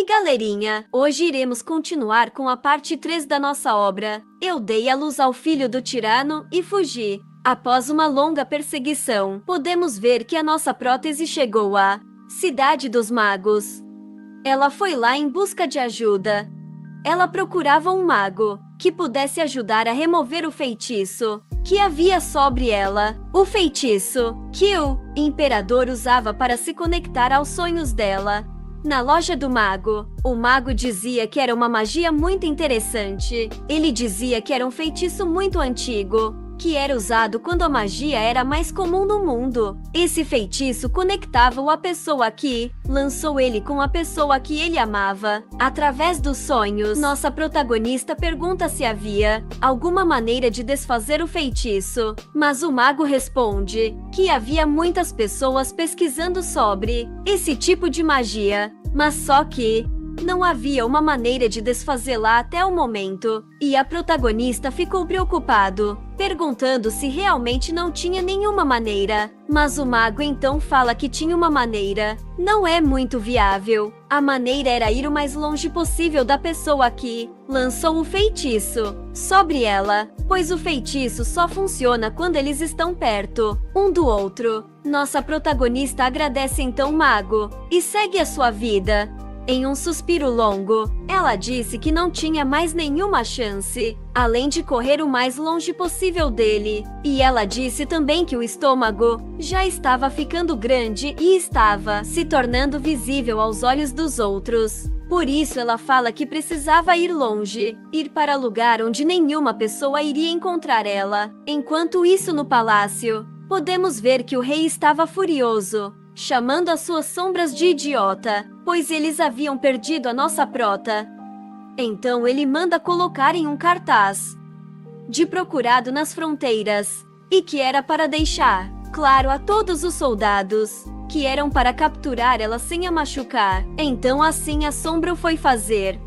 galerinha! Hoje iremos continuar com a parte 3 da nossa obra. Eu dei à luz ao filho do tirano e fugi. Após uma longa perseguição, podemos ver que a nossa prótese chegou à Cidade dos Magos. Ela foi lá em busca de ajuda. Ela procurava um mago que pudesse ajudar a remover o feitiço que havia sobre ela. O feitiço que o imperador usava para se conectar aos sonhos dela. Na loja do mago, o mago dizia que era uma magia muito interessante. Ele dizia que era um feitiço muito antigo, que era usado quando a magia era mais comum no mundo. Esse feitiço conectava-o à pessoa que lançou ele com a pessoa que ele amava. Através dos sonhos, nossa protagonista pergunta se havia alguma maneira de desfazer o feitiço, mas o mago responde que havia muitas pessoas pesquisando sobre esse tipo de magia, mas só que não havia uma maneira de desfazê-la até o momento, e a protagonista ficou preocupado, perguntando se realmente não tinha nenhuma maneira. Mas o mago então fala que tinha uma maneira. Não é muito viável. A maneira era ir o mais longe possível da pessoa que lançou o feitiço sobre ela, pois o feitiço só funciona quando eles estão perto um do outro. Nossa protagonista agradece então o mago e segue a sua vida. Em um suspiro longo, ela disse que não tinha mais nenhuma chance, além de correr o mais longe possível dele. E ela disse também que o estômago já estava ficando grande e estava se tornando visível aos olhos dos outros. Por isso ela fala que precisava ir longe, ir para lugar onde nenhuma pessoa iria encontrar ela. Enquanto isso, no palácio, podemos ver que o rei estava furioso, chamando as suas sombras de idiota, pois eles haviam perdido a nossa prota. Então ele manda colocar em um cartaz de procurado nas fronteiras, e que era para deixar claro a todos os soldados que eram para capturar ela sem a machucar. Então assim a sombra o foi fazer.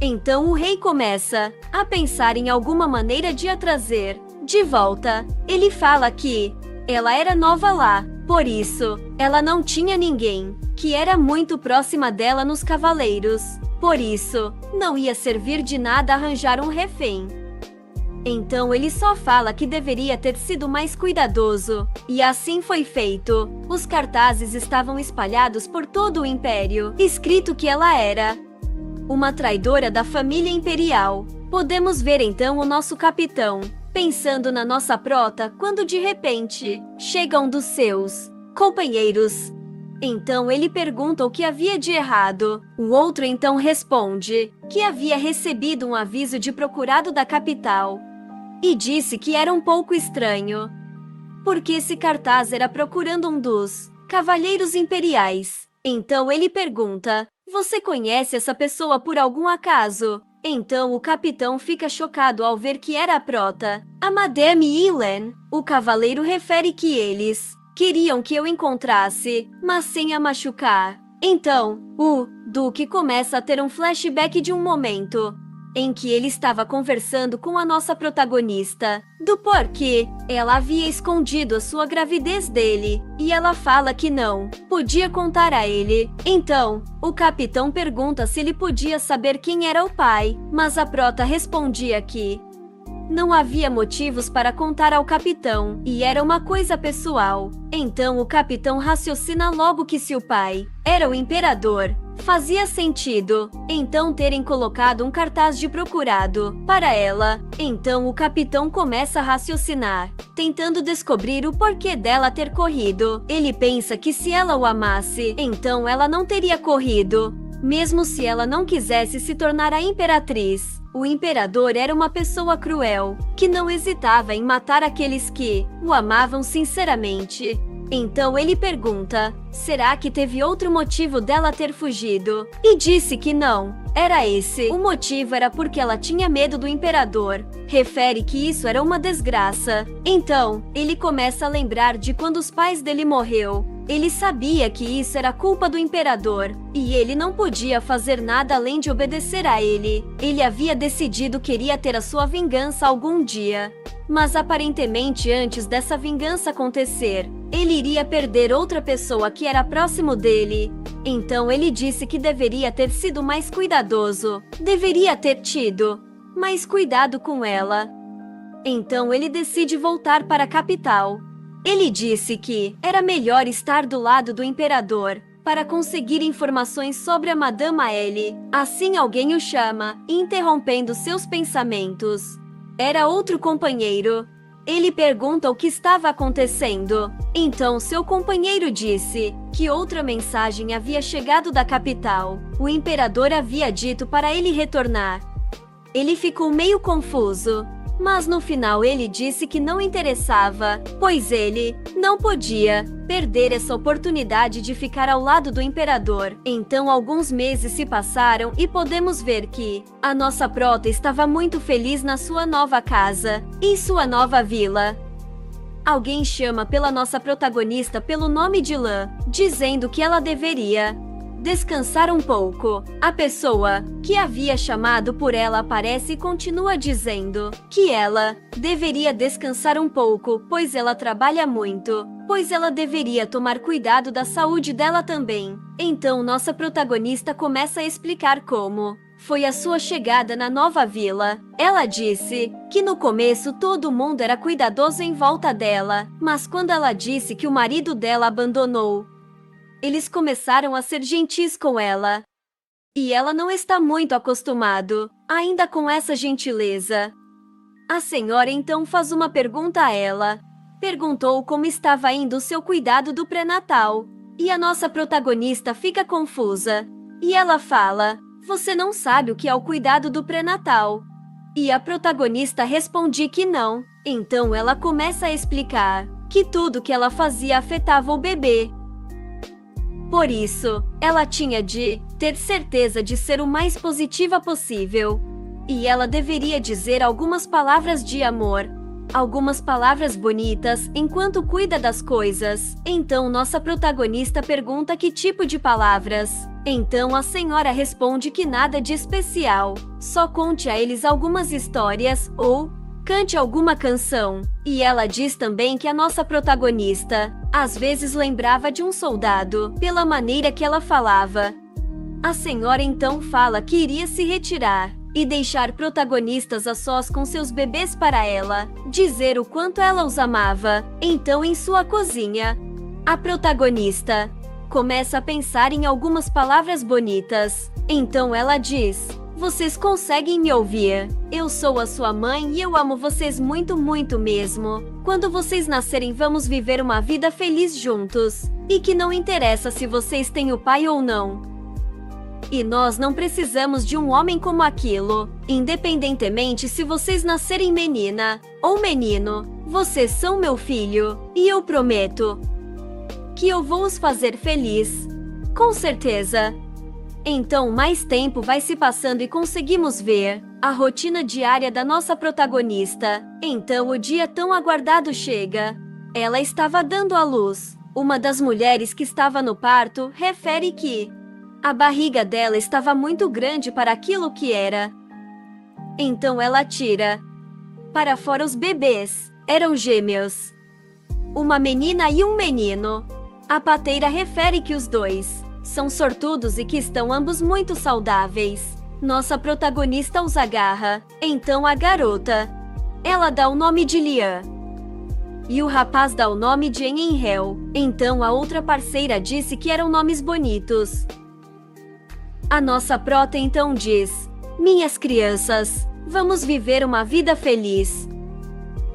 Então o rei começa a pensar em alguma maneira de a trazer de volta. Ele fala que ela era nova lá, por isso, ela não tinha ninguém que era muito próxima dela nos cavaleiros. Por isso, não ia servir de nada arranjar um refém. Então ele só fala que deveria ter sido mais cuidadoso. E assim foi feito. Os cartazes estavam espalhados por todo o império, escrito que ela era uma traidora da família imperial. Podemos ver então o nosso capitão pensando na nossa prota quando de repente chega um dos seus companheiros. Então ele pergunta o que havia de errado. O outro então responde que havia recebido um aviso de procurado da capital e disse que era um pouco estranho, porque esse cartaz era procurando um dos cavalheiros imperiais. Então ele pergunta: "Você conhece essa pessoa por algum acaso?" Então o capitão fica chocado ao ver que era a prota, a Madame Helen. O cavaleiro refere que eles queriam que eu encontrasse, mas sem a machucar. Então, o duque começa a ter um flashback de um momento em que ele estava conversando com a nossa protagonista, do porquê ela havia escondido a sua gravidez dele, e ela fala que não podia contar a ele. Então, o capitão pergunta se ele podia saber quem era o pai, mas a prota respondia que não havia motivos para contar ao capitão, e era uma coisa pessoal. Então o capitão raciocina logo que se o pai era o imperador, fazia sentido então terem colocado um cartaz de procurado para ela. Então o capitão começa a raciocinar, tentando descobrir o porquê dela ter corrido. Ele pensa que se ela o amasse, então ela não teria corrido, mesmo se ela não quisesse se tornar a imperatriz. O imperador era uma pessoa cruel, que não hesitava em matar aqueles que o amavam sinceramente. Então ele pergunta: será que teve outro motivo dela ter fugido? E disse que não, era esse. O motivo era porque ela tinha medo do imperador. Refere que isso era uma desgraça. Então, ele começa a lembrar de quando os pais dele morreu. Ele sabia que isso era culpa do imperador, e ele não podia fazer nada além de obedecer a ele. Ele havia decidido que iria ter a sua vingança algum dia. Mas aparentemente antes dessa vingança acontecer, ele iria perder outra pessoa que era próximo dele. Então ele disse que deveria ter sido mais cuidadoso, deveria ter tido mais cuidado com ela. Então ele decide voltar para a capital. Ele disse que era melhor estar do lado do imperador para conseguir informações sobre a Madama Ellie. Assim alguém o chama, interrompendo seus pensamentos. Era outro companheiro. Ele pergunta o que estava acontecendo. Então seu companheiro disse que outra mensagem havia chegado da capital. O imperador havia dito para ele retornar. Ele ficou meio confuso, mas no final ele disse que não interessava, pois ele não podia perder essa oportunidade de ficar ao lado do imperador. Então alguns meses se passaram e podemos ver que a nossa prota estava muito feliz na sua nova casa, em sua nova vila. Alguém chama pela nossa protagonista pelo nome de Lan, dizendo que ela deveria descansar um pouco. A pessoa que havia chamado por ela aparece e continua dizendo que ela deveria descansar um pouco, pois ela trabalha muito, pois ela deveria tomar cuidado da saúde dela também. Então nossa protagonista começa a explicar como foi a sua chegada na nova vila. Ela disse que no começo todo mundo era cuidadoso em volta dela, mas quando ela disse que o marido dela abandonou, eles começaram a ser gentis com ela. E ela não está muito acostumado ainda com essa gentileza. A senhora então faz uma pergunta a ela. Perguntou como estava indo o seu cuidado do pré-natal. E a nossa protagonista fica confusa. E ela fala: "Você não sabe o que é o cuidado do pré-natal?" E a protagonista responde que não. Então ela começa a explicar que tudo que ela fazia afetava o bebê. Por isso, ela tinha de ter certeza de ser o mais positiva possível. E ela deveria dizer algumas palavras de amor, algumas palavras bonitas enquanto cuida das coisas. Então nossa protagonista pergunta que tipo de palavras. Então a senhora responde que nada de especial. Só conte a eles algumas histórias ou cante alguma canção. E ela diz também que a nossa protagonista às vezes lembrava de um soldado, pela maneira que ela falava. A senhora então fala que iria se retirar e deixar protagonistas a sós com seus bebês para ela, dizer o quanto ela os amava. Então em sua cozinha, a protagonista começa a pensar em algumas palavras bonitas. Então ela diz: "Vocês conseguem me ouvir? Eu sou a sua mãe e eu amo vocês muito, muito mesmo. Quando vocês nascerem, vamos viver uma vida feliz juntos. E que não interessa se vocês têm o pai ou não. E nós não precisamos de um homem como aquilo. Independentemente se vocês nascerem menina ou menino, vocês são meu filho. E eu prometo que eu vou os fazer feliz. Com certeza." Então mais tempo vai se passando e conseguimos ver a rotina diária da nossa protagonista. Então o dia tão aguardado chega. Ela estava dando à luz. Uma das mulheres que estava no parto refere que a barriga dela estava muito grande para aquilo que era. Então ela tira para fora os bebês. Eram gêmeos, uma menina e um menino. A parteira refere que os dois são sortudos e que estão ambos muito saudáveis. Nossa protagonista os agarra. Então a garota, ela dá o nome de Lian. E o rapaz dá o nome de Enhel. Então a outra parceira disse que eram nomes bonitos. A nossa prota então diz: "Minhas crianças, vamos viver uma vida feliz."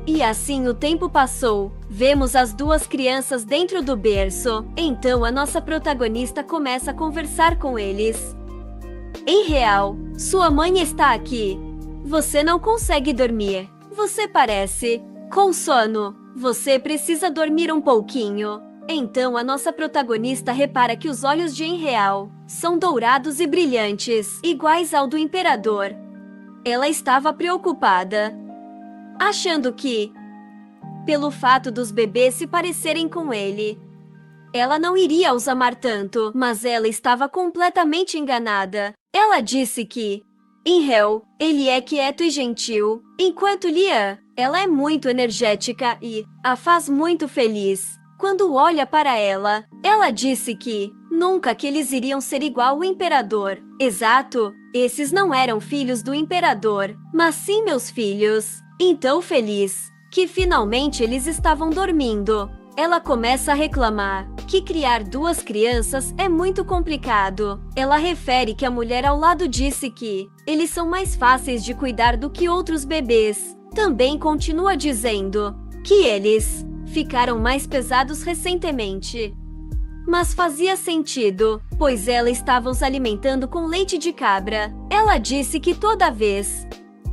E assim o tempo passou. Vemos as duas crianças dentro do berço. Então a nossa protagonista começa a conversar com eles. "Em real, sua mãe está aqui. Você não consegue dormir. Você parece com sono. Você precisa dormir um pouquinho." Então a nossa protagonista repara que os olhos de Enreal são dourados e brilhantes, iguais ao do imperador. Ela estava preocupada, achando que, pelo fato dos bebês se parecerem com ele, ela não iria os amar tanto, mas ela estava completamente enganada. Ela disse que Enhel, ele é quieto e gentil, enquanto Lian, ela é muito energética e a faz muito feliz. Quando olha para ela, ela disse que nunca que eles iriam ser igual ao imperador. Exato, esses não eram filhos do imperador, mas sim meus filhos. Então feliz que finalmente eles estavam dormindo, ela começa a reclamar que criar duas crianças é muito complicado. Ela refere que a mulher ao lado disse que eles são mais fáceis de cuidar do que outros bebês. Também continua dizendo que eles ficaram mais pesados recentemente. Mas fazia sentido, pois ela estava os alimentando com leite de cabra. Ela disse que toda vez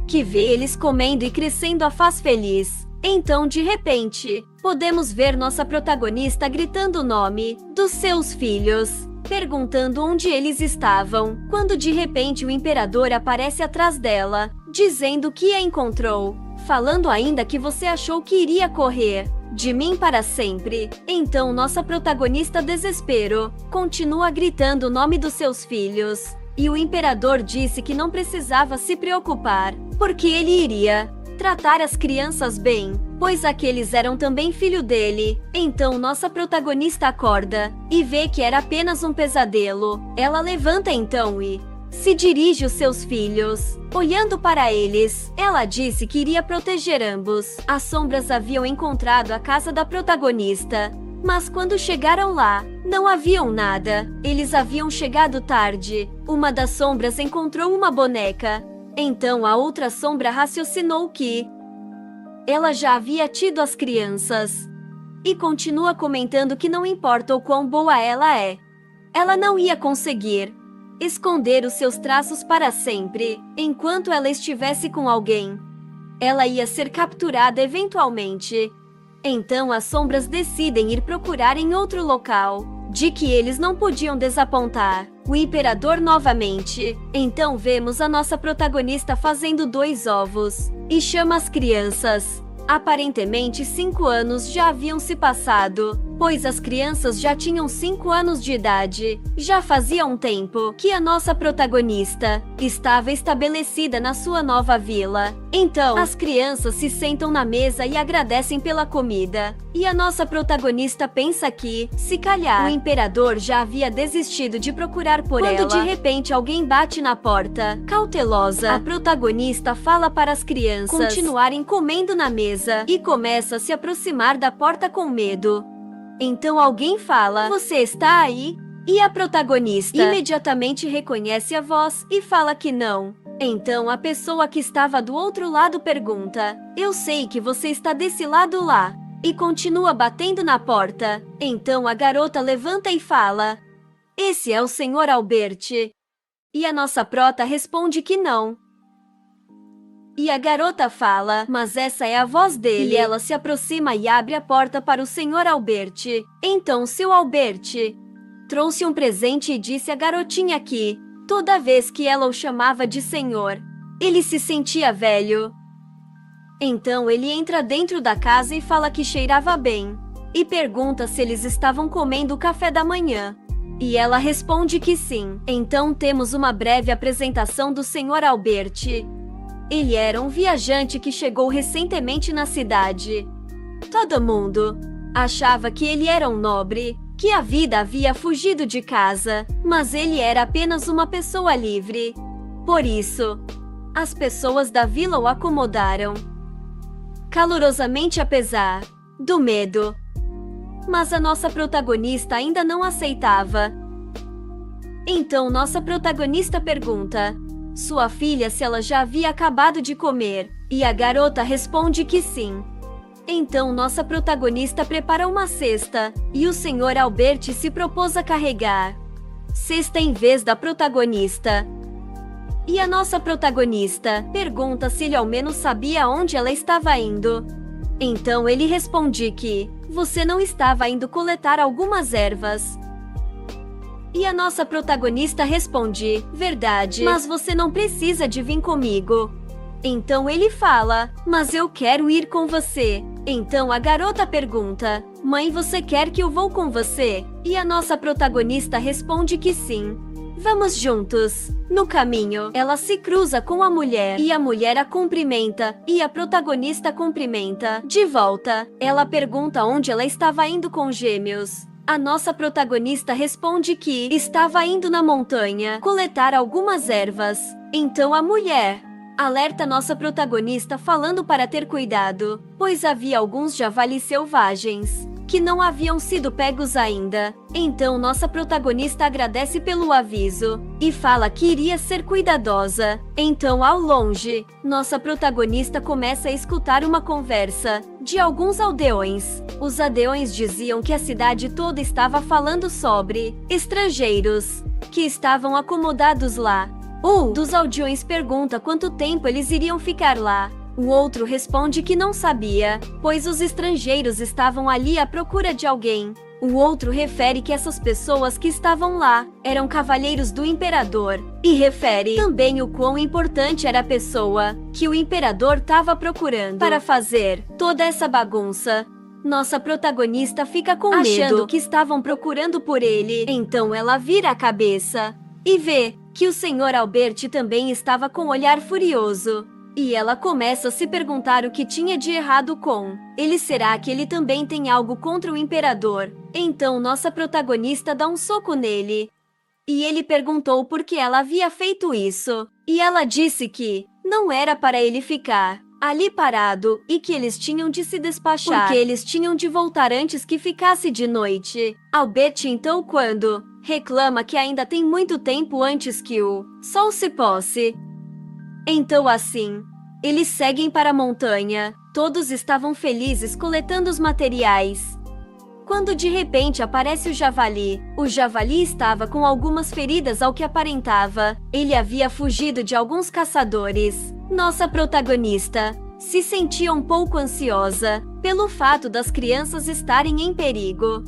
que vê eles comendo e crescendo a faz feliz. Então, de repente, podemos ver nossa protagonista gritando o nome dos seus filhos, perguntando onde eles estavam, quando de repente o imperador aparece atrás dela, dizendo que a encontrou, falando ainda que você achou que iria correr de mim para sempre. Então nossa protagonista desespero, continua gritando o nome dos seus filhos, e o imperador disse que não precisava se preocupar, porque ele iria tratar as crianças bem, pois aqueles eram também filho dele. Então nossa protagonista acorda e vê que era apenas um pesadelo. Ela levanta então e se dirige aos seus filhos. Olhando para eles, ela disse que iria proteger ambos. As sombras haviam encontrado a casa da protagonista, mas quando chegaram lá, não haviam nada. Eles haviam chegado tarde. Uma das sombras encontrou uma boneca. Então a outra sombra raciocinou que ela já havia tido as crianças. E continua comentando que não importa o quão boa ela é, ela não ia conseguir esconder os seus traços para sempre. Enquanto ela estivesse com alguém, ela ia ser capturada eventualmente. Então as sombras decidem ir procurar em outro local, de que eles não podiam desapontar o imperador novamente. Então vemos a nossa protagonista fazendo 2 ovos e chama as crianças. Aparentemente 5 anos já haviam se passado, pois as crianças já tinham 5 anos de idade. Já fazia um tempo que a nossa protagonista estava estabelecida na sua nova vila. Então, as crianças se sentam na mesa e agradecem pela comida. E a nossa protagonista pensa que, se calhar, o imperador já havia desistido de procurar por ela. Quando de repente alguém bate na porta, cautelosa, a protagonista fala para as crianças continuarem comendo na mesa e começa a se aproximar da porta com medo. Então alguém fala: "Você está aí?" E a protagonista imediatamente reconhece a voz e fala que não. Então a pessoa que estava do outro lado pergunta: "Eu sei que você está desse lado lá." E continua batendo na porta. Então a garota levanta e fala: "Esse é o Sr. Albert." E a nossa prota responde que não. E a garota fala: "Mas essa é a voz dele." E ela se aproxima e abre a porta para o Sr. Albert. Então seu Albert trouxe um presente e disse à garotinha que, toda vez que ela o chamava de senhor, ele se sentia velho. Então ele entra dentro da casa e fala que cheirava bem, e pergunta se eles estavam comendo o café da manhã. E ela responde que sim. Então temos uma breve apresentação do Sr. Albert. Ele era um viajante que chegou recentemente na cidade. Todo mundo achava que ele era um nobre, que a vida havia fugido de casa, mas ele era apenas uma pessoa livre. Por isso, as pessoas da vila o acomodaram calorosamente apesar do medo. Mas a nossa protagonista ainda não aceitava. Então nossa protagonista pergunta sua filha se ela já havia acabado de comer, e a garota responde que sim. Então nossa protagonista prepara uma cesta, e o Sr. Albert se propôs a carregar cesta em vez da protagonista. E a nossa protagonista pergunta se ele ao menos sabia onde ela estava indo. Então ele responde que você não estava indo coletar algumas ervas. E a nossa protagonista responde: verdade, mas você não precisa de vir comigo. Então ele fala: mas eu quero ir com você. Então a garota pergunta: mãe, você quer que eu vou com você? E a nossa protagonista responde que sim. Vamos juntos. No caminho, ela se cruza com a mulher e a mulher a cumprimenta e a protagonista cumprimenta. De volta, ela pergunta onde ela estava indo com os gêmeos. A nossa protagonista responde que estava indo na montanha coletar algumas ervas. Então a mulher alerta nossa protagonista falando para ter cuidado, pois havia alguns javalis selvagens que não haviam sido pegos ainda. Então nossa protagonista agradece pelo aviso e fala que iria ser cuidadosa. Então, ao longe, nossa protagonista começa a escutar uma conversa de alguns aldeões. Os aldeões diziam que a cidade toda estava falando sobre estrangeiros que estavam acomodados lá. Um dos aldeões pergunta quanto tempo eles iriam ficar lá. O outro responde que não sabia, pois os estrangeiros estavam ali à procura de alguém. O outro refere que essas pessoas que estavam lá eram cavalheiros do imperador, e refere também o quão importante era a pessoa que o imperador estava procurando para fazer toda essa bagunça. Nossa protagonista fica com medo, achando que estavam procurando por ele. Então ela vira a cabeça e vê que o Sr. Albert também estava com um olhar furioso. E ela começa a se perguntar o que tinha de errado com ele. Será que ele também tem algo contra o imperador? Então nossa protagonista dá um soco nele. E ele perguntou por que ela havia feito isso. E ela disse que não era para ele ficar ali parado e que eles tinham de se despachar, porque eles tinham de voltar antes que ficasse de noite. Albert então quando reclama que ainda tem muito tempo antes que o sol se posse. Então assim, eles seguem para a montanha. Todos estavam felizes coletando os materiais, quando de repente aparece o javali. O javali estava com algumas feridas ao que aparentava. Ele havia fugido de alguns caçadores. Nossa protagonista se sentia um pouco ansiosa pelo fato das crianças estarem em perigo.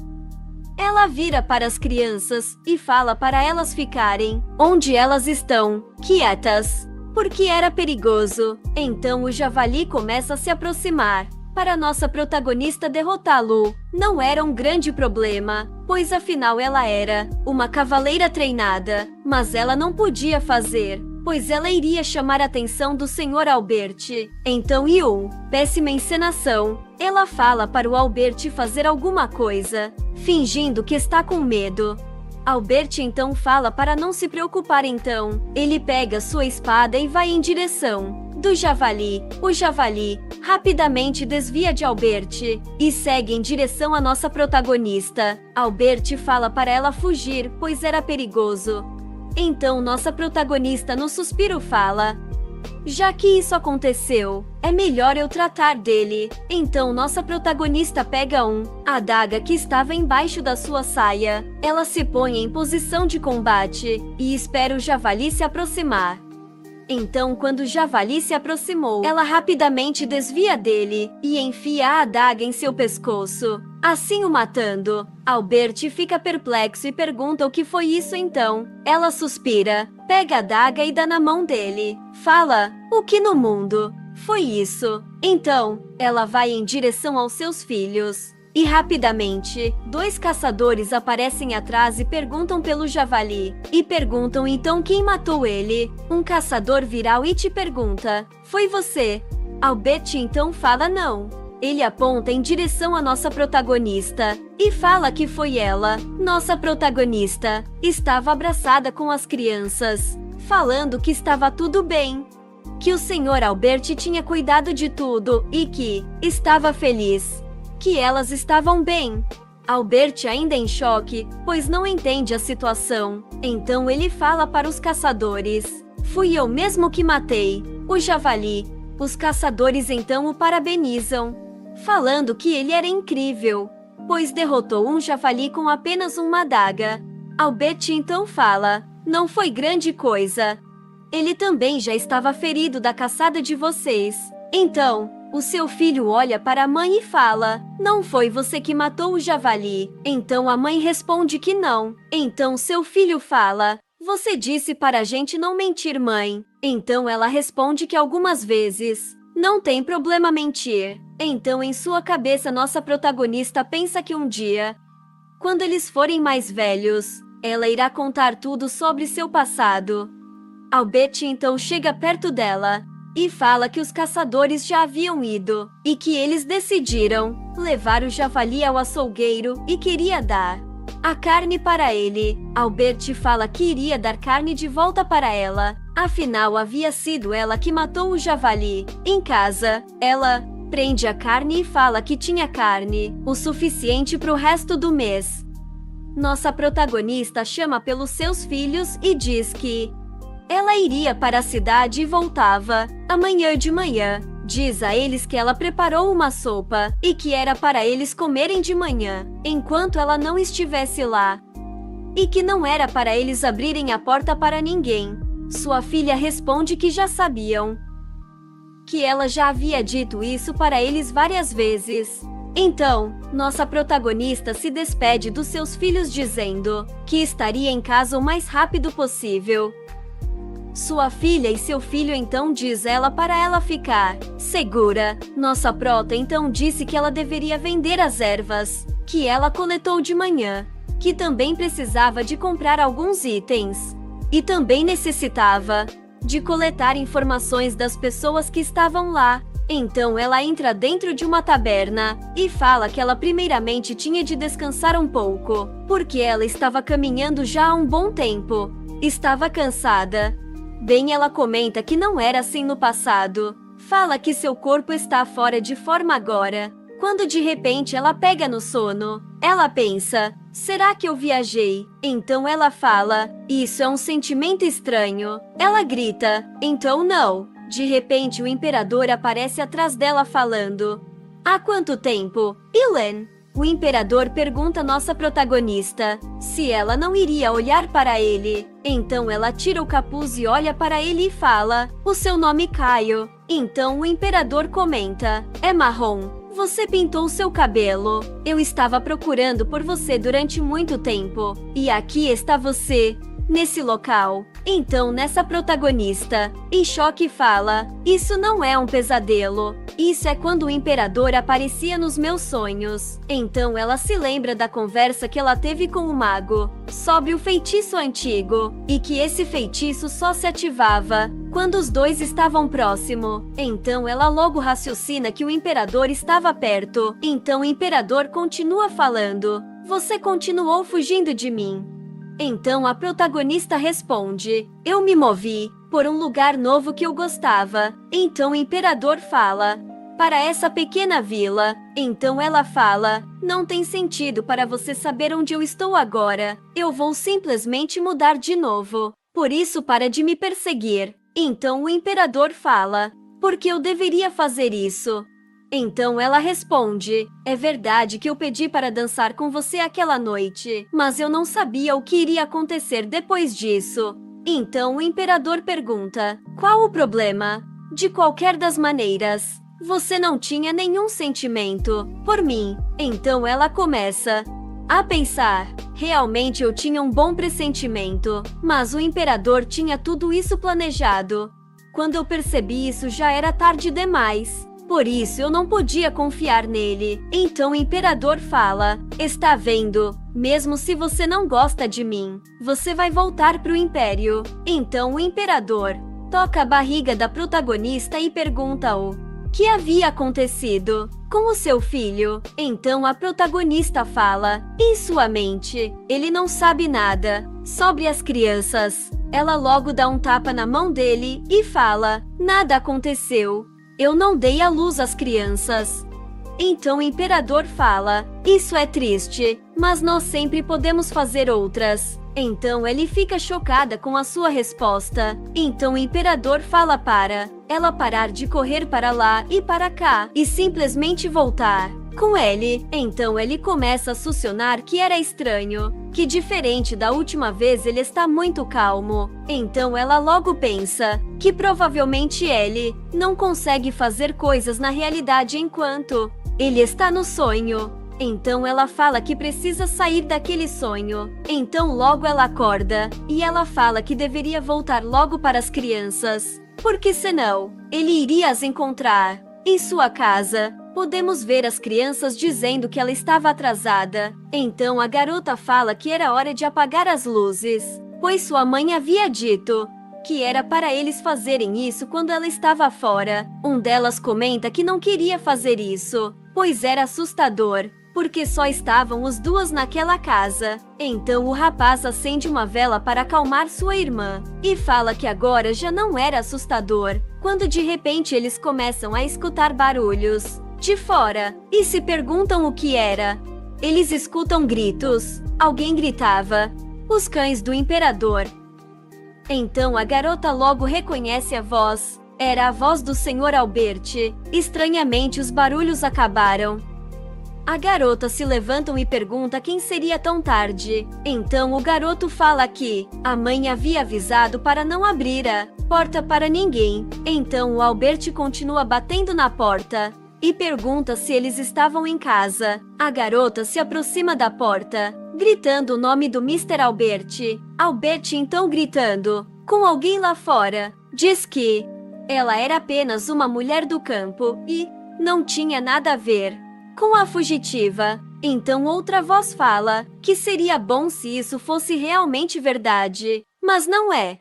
Ela vira para as crianças e fala para elas ficarem onde elas estão, quietas, porque era perigoso. Então o javali começa a se aproximar. Para nossa protagonista derrotá-lo não era um grande problema, pois afinal ela era uma cavaleira treinada, mas ela não podia fazer, pois ela iria chamar a atenção do Sr. Albert. Então, péssima encenação, ela fala para o Albert fazer alguma coisa, fingindo que está com medo. Albert então fala para não se preocupar. Então ele pega sua espada e vai em direção do javali. O javali rapidamente desvia de Albert e segue em direção à nossa protagonista. Albert fala para ela fugir, pois era perigoso. Então nossa protagonista no suspiro fala: já que isso aconteceu, é melhor eu tratar dele. Então nossa protagonista pega a adaga que estava embaixo da sua saia. Ela se põe em posição de combate e espera o javali se aproximar. Então quando o javali se aproximou, ela rapidamente desvia dele e enfia a adaga em seu pescoço, assim o matando. Albert fica perplexo e pergunta o que foi isso. Então ela suspira, pega a adaga e dá na mão dele. Fala: o que no mundo foi isso? Então ela vai em direção aos seus filhos. E rapidamente, 2 caçadores aparecem atrás e perguntam pelo javali. E perguntam então quem matou ele. Um caçador viral e te pergunta: foi você? Albert então fala não. Ele aponta em direção à nossa protagonista e fala que foi ela. Nossa protagonista estava abraçada com as crianças, falando que estava tudo bem, que o Sr. Albert tinha cuidado de tudo e que estava feliz, que elas estavam bem. Albert ainda em choque, pois não entende a situação. Então ele fala para os caçadores: fui eu mesmo que matei o javali. Os caçadores então o parabenizam, falando que ele era incrível, pois derrotou um javali com apenas uma adaga. Albert então fala: não foi grande coisa. Ele também já estava ferido da caçada de vocês. Então o seu filho olha para a mãe e fala: não foi você que matou o javali. Então a mãe responde que não. Então seu filho fala: você disse para a gente não mentir, mãe. Então ela responde que algumas vezes não tem problema mentir. Então em sua cabeça nossa protagonista pensa que um dia, quando eles forem mais velhos, ela irá contar tudo sobre seu passado. Albert então chega perto dela e fala que os caçadores já haviam ido e que eles decidiram levar o javali ao açougueiro e queria dar a carne para ele. Albert fala que iria dar carne de volta para ela, afinal havia sido ela que matou o javali. Em casa, ela prende a carne e fala que tinha carne o suficiente para o resto do mês. Nossa protagonista chama pelos seus filhos e diz que ela iria para a cidade e voltava amanhã de manhã. Diz a eles que ela preparou uma sopa e que era para eles comerem de manhã, enquanto ela não estivesse lá. E que não era para eles abrirem a porta para ninguém. Sua filha responde que já sabiam, que ela já havia dito isso para eles várias vezes. Então, nossa protagonista se despede dos seus filhos dizendo que estaria em casa o mais rápido possível. Sua filha e seu filho então diz ela para ela ficar segura. Nossa prota então disse que ela deveria vender as ervas que ela coletou de manhã, que também precisava de comprar alguns itens e também necessitava de coletar informações das pessoas que estavam lá. Então ela entra dentro de uma taberna e fala que ela primeiramente tinha de descansar um pouco, porque ela estava caminhando já há um bom tempo. Estava cansada. Bem, ela comenta que não era assim no passado. Fala que seu corpo está fora de forma agora. Quando de repente ela pega no sono, ela pensa: será que eu viajei? Então ela fala: isso é um sentimento estranho. Ela grita: então não. De repente o imperador aparece atrás dela falando: há quanto tempo, Elen? O imperador pergunta à nossa protagonista se ela não iria olhar para ele. Então ela tira o capuz e olha para ele e fala: o seu nome Caio. Então o imperador comenta: é marrom. Você pintou seu cabelo. Eu estava procurando por você durante muito tempo. E aqui está você, nesse local. Então nessa protagonista, em choque, fala: isso não é um pesadelo. Isso é quando o imperador aparecia nos meus sonhos. Então ela se lembra da conversa que ela teve com o mago sobre o feitiço antigo e que esse feitiço só se ativava quando os dois estavam próximos. Então ela logo raciocina que o imperador estava perto. Então o imperador continua falando: você continuou fugindo de mim. Então a protagonista responde: eu me movi por um lugar novo que eu gostava. Então o imperador fala: para essa pequena vila. Então ela fala: não tem sentido para você saber onde eu estou agora. Eu vou simplesmente mudar de novo. Por isso para de me perseguir. Então o imperador fala: por que eu deveria fazer isso? Então ela responde: é verdade que eu pedi para dançar com você aquela noite, mas eu não sabia o que iria acontecer depois disso. Então o imperador pergunta: qual o problema? De qualquer das maneiras, você não tinha nenhum sentimento por mim. Então ela começa a pensar: realmente eu tinha um bom pressentimento, mas o imperador tinha tudo isso planejado. Quando eu percebi isso já era tarde demais. Por isso eu não podia confiar nele. Então o imperador fala: está vendo? Mesmo se você não gosta de mim, você vai voltar para o império. Então o imperador toca a barriga da protagonista e pergunta o que havia acontecido com o seu filho. Então a protagonista fala: em sua mente, ele não sabe nada sobre as crianças. Ela logo dá um tapa na mão dele e fala: nada aconteceu. Eu não dei à luz às crianças. Então o imperador fala: isso é triste, mas nós sempre podemos fazer outras. Então ele fica chocada com a sua resposta. Então o imperador fala para ela parar de correr para lá e para cá e simplesmente voltar com ele. Então ele começa a sucionar que era estranho, que diferente da última vez ele está muito calmo. Então ela logo pensa que provavelmente ele não consegue fazer coisas na realidade enquanto ele está no sonho. Então ela fala que precisa sair daquele sonho. Então logo ela acorda e ela fala que deveria voltar logo para as crianças, porque senão ele iria as encontrar em sua casa. podemos ver as crianças dizendo que ela estava atrasada. Então a garota fala que era hora de apagar as luzes, pois sua mãe havia dito que era para eles fazerem isso quando ela estava fora. Um delas comenta que não queria fazer isso, pois era assustador, porque só estavam os duas naquela casa. Então o rapaz acende uma vela para acalmar sua irmã e fala que agora já não era assustador, quando de repente eles começam a escutar barulhos de fora e se perguntam o que era. Eles escutam gritos. Alguém gritava: "Os cães do imperador!" Então a garota logo reconhece a voz. Era a voz do Sr. Albert. Estranhamente os barulhos acabaram. A garota se levanta e pergunta quem seria tão tarde. Então o garoto fala que a mãe havia avisado para não abrir a porta para ninguém. Então o Albert continua batendo na porta e pergunta se eles estavam em casa. A garota se aproxima da porta, gritando o nome do Mr. Albert. Albert então gritando com alguém lá fora, diz que ela era apenas uma mulher do campo e não tinha nada a ver com a fugitiva. Então outra voz fala que seria bom se isso fosse realmente verdade, mas não é.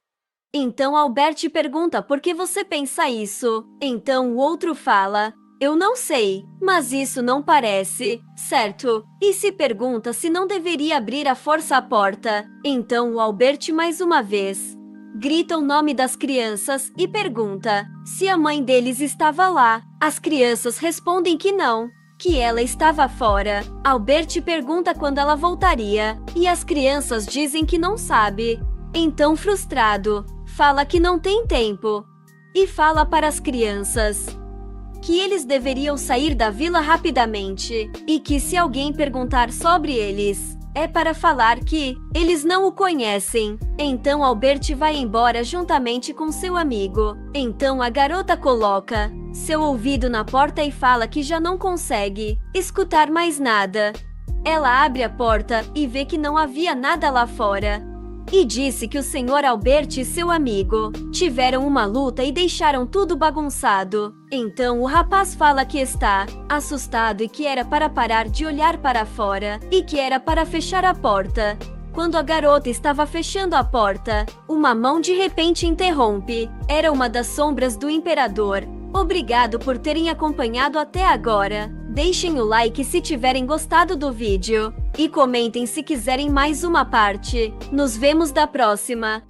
Então Albert pergunta por que você pensa isso. Então o outro fala: "Eu não sei, mas isso não parece certo." E se pergunta se não deveria abrir à força a porta. Então o Albert mais uma vez grita o nome das crianças e pergunta se a mãe deles estava lá. As crianças respondem que não, que ela estava fora. Albert pergunta quando ela voltaria e as crianças dizem que não sabe. Então, frustrado, fala que não tem tempo e fala para as crianças que eles deveriam sair da vila rapidamente e que se alguém perguntar sobre eles, é para falar que eles não o conhecem. Então Albert vai embora juntamente com seu amigo. Então a garota coloca seu ouvido na porta e fala que já não consegue escutar mais nada. Ela abre a porta e vê que não havia nada lá fora. E disse que o Sr. Albert e seu amigo tiveram uma luta e deixaram tudo bagunçado. Então o rapaz fala que está assustado e que era para parar de olhar para fora e que era para fechar a porta. Quando a garota estava fechando a porta, uma mão de repente interrompe. Era uma das sombras do imperador. Obrigado por terem acompanhado até agora. Deixem o like se tiverem gostado do vídeo e comentem se quiserem mais uma parte. Nos vemos da próxima.